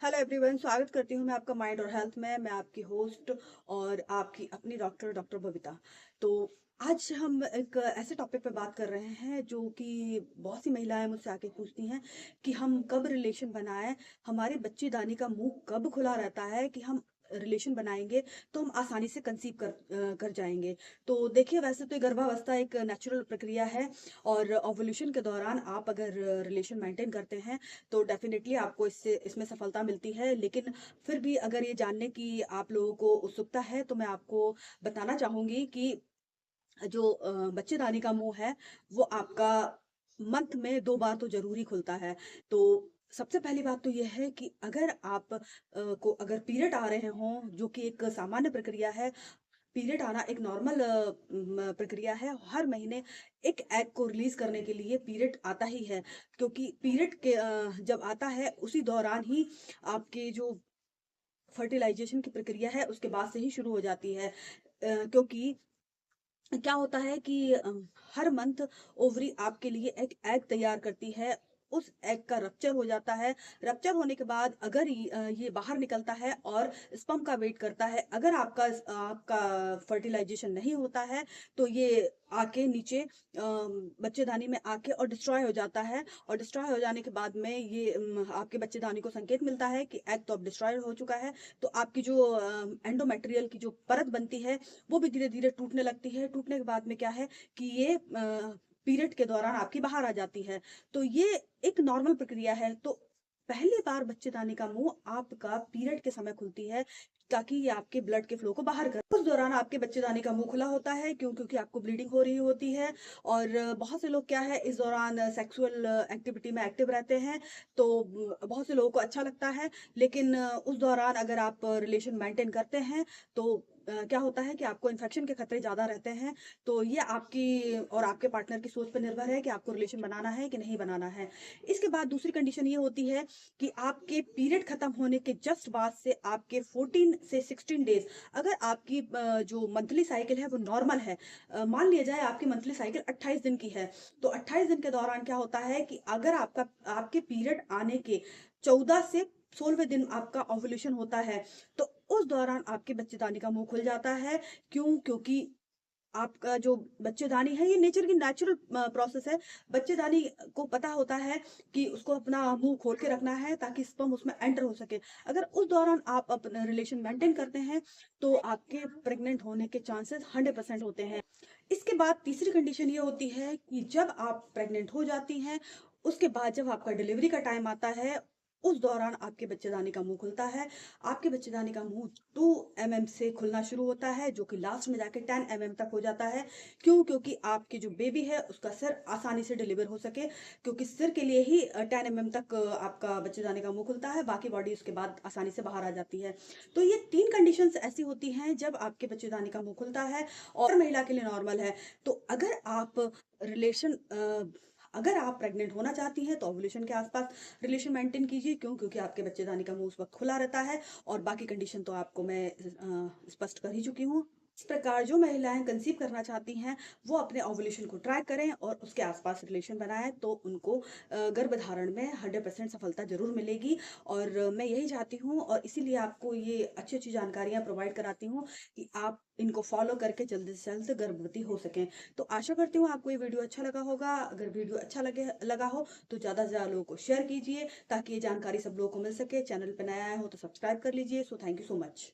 Hello everyone, स्वागत करती हूँ मैं आपका माइंड और हेल्थ में। मैं आपकी होस्ट और आपकी अपनी डॉक्टर बबीता। तो आज हम एक ऐसे टॉपिक पे बात कर रहे हैं जो कि बहुत सी महिलाएं मुझसे आके पूछती हैं कि हम कब रिलेशन बनाएं। हमारी बच्चेदानी का मुंह कब खुला रहता है कि हम रिलेशन बनाएंगे तो हम आसानी से कंसीव कर जाएंगे। तो देखिए, वैसे तो ये गर्भावस्था एक नेचुरल प्रक्रिया है और ओवुलेशन के दौरान आप अगर रिलेशन मेंटेन करते हैं तो डेफिनेटली आपको इससे इसमें सफलता मिलती है। लेकिन फिर भी अगर ये जानने की आप लोगों को उत्सुकता है तो मैं आपको बताना चाहूंगी कि जो बच्चेदानी का मुंह है वो आपका मंथ में 2 बार तो ज़रूर ही खुलता है। तो सबसे पहली बात तो ये है कि अगर आप को अगर पीरियड आ रहे हों, जो कि एक सामान्य प्रक्रिया है। पीरियड आना एक नॉर्मल प्रक्रिया है। हर महीने एक एग को रिलीज़ करने के लिए पीरियड आता ही है, क्योंकि पीरियड के जब आता है उसी दौरान ही आपके जो फर्टिलाइज़ेशन की प्रक्रिया है उसके बाद से ही शुरू हो जाती है। क्योंकि क्या होता है कि हर मंथ ओवरी आपके लिए एक एग तैयार करती है। उस एग का रप्चर हो जाता है। रप्चर होने के बाद अगर ये बाहर निकलता है और स्पर्म का वेट करता है। अगर आपका फर्टिलाइजेशन नहीं होता है तो ये आके नीचे बच्चेदानी में आके और डिस्ट्रॉय हो जाता है। और डिस्ट्रॉय हो जाने के बाद में ये आपके बच्चेदानी को संकेत मिलता है कि एग तो अब डिस्ट्रॉय हो चुका है। तो आपकी जो एंडोमेट्रियल की जो परत बनती है वो भी धीरे-धीरे टूटने लगती है। टूटने के बाद में क्या है कि ये पीरियड के दौरान आपकी बाहर आ जाती है। तो ये एक नॉर्मल प्रक्रिया है। तो पहली बार बच्चेदानी का मुँह आपका पीरियड के समय खुलती है, ताकि ये आपके ब्लड के फ्लो को बाहर कर। उस दौरान आपके बच्चेदानी का मुँह खुला होता है, क्योंकि आपको ब्लीडिंग हो रही होती है। और बहुत से लोग क्या है, इस दौरान सेक्सुअल एक्टिविटी में एक्टिव रहते हैं। तो बहुत से लोगों को अच्छा लगता है। लेकिन उस दौरान अगर आप रिलेशन मेंटेन करते हैं तो क्या होता है कि आपको इन्फेक्शन के खतरे ज़्यादा रहते हैं। तो ये आपकी और आपके पार्टनर की सोच पर निर्भर है कि आपको रिलेशन बनाना है कि नहीं बनाना है। इसके बाद दूसरी कंडीशन ये होती है कि आपके पीरियड खत्म होने के जस्ट बाद से आपके 14 से 16 डेज़, अगर आपकी जो मंथली साइकिल है वो नॉर्मल है। मान लिया जाए आपकी मंथली साइकिल 28 दिन की है। तो 28 दिन के दौरान क्या होता है कि अगर आपके पीरियड आने के 14 से 16वें दिन आपका ओव्यूलेशन होता है, तो उस दौरान आपके बच्चेदानी का मुँह खुल जाता है। क्यों? क्योंकि आपका जो बच्चेदानी है ये नेचर की नेचुरल प्रोसेस है। बच्चेदानी को पता होता है कि उसको अपना मुँह खोल के रखना है ताकि स्पर्म उसमें एंटर हो सके। अगर उस दौरान आप अपना रिलेशन मेंटेन करते हैं तो आपके प्रेग्नेंट होने के चांसेस 100% होते हैं। इसके बाद तीसरी कंडीशन ये होती है कि जब आप प्रेग्नेंट हो जाती हैं, उसके बाद जब आपका डिलीवरी का टाइम आता है, उस दौरान आपके बच्चेदानी का मुँह खुलता है। आपके बच्चेदानी का मुँह 2 एमएम से खुलना शुरू होता है, जो कि लास्ट में जाके 10 एमएम तक हो जाता है। क्यों? क्योंकि आपकी जो बेबी है उसका सिर आसानी से डिलीवर हो सके, क्योंकि सिर के लिए ही 10 एमएम तक आपका बच्चेदानी का मुँह खुलता है, बाकी बॉडी उसके बाद आसानी से बाहर आ जाती है। तो ये 3 कंडीशंस ऐसी होती हैं जब आपके बच्चेदानी का मुँह खुलता है और महिला के लिए नॉर्मल है। तो रिलेशन अगर आप प्रेग्नेंट होना चाहती हैं तो ओव्यूलेशन के आसपास रिलेशन मेंटेन कीजिए। क्यों? क्योंकि आपके बच्चेदानी का मुंह उस वक्त खुला रहता है। और बाकी कंडीशन तो आपको मैं स्पष्ट कर ही चुकी हूँ। इस प्रकार जो महिलाएं कंसीव करना चाहती हैं वो अपने ओव्यूलेशन को ट्रैक करें और उसके आसपास रिलेशन बनाएं, तो उनको गर्भधारण में 100% सफलता जरूर मिलेगी। और मैं यही चाहती हूँ और इसीलिए आपको ये अच्छी अच्छी जानकारियां प्रोवाइड कराती हूँ कि आप इनको फॉलो करके जल्दी से जल्द गर्भवती हो सकें। तो आशा करती हूँ आपको ये वीडियो अच्छा लगा होगा। अगर वीडियो अच्छा लगा हो तो ज़्यादा से ज़्यादा लोगों को शेयर कीजिए, ताकि ये जानकारी सब लोगों को मिल सके। चैनल पर नया आया हो तो सब्सक्राइब कर लीजिए। So thank you so much.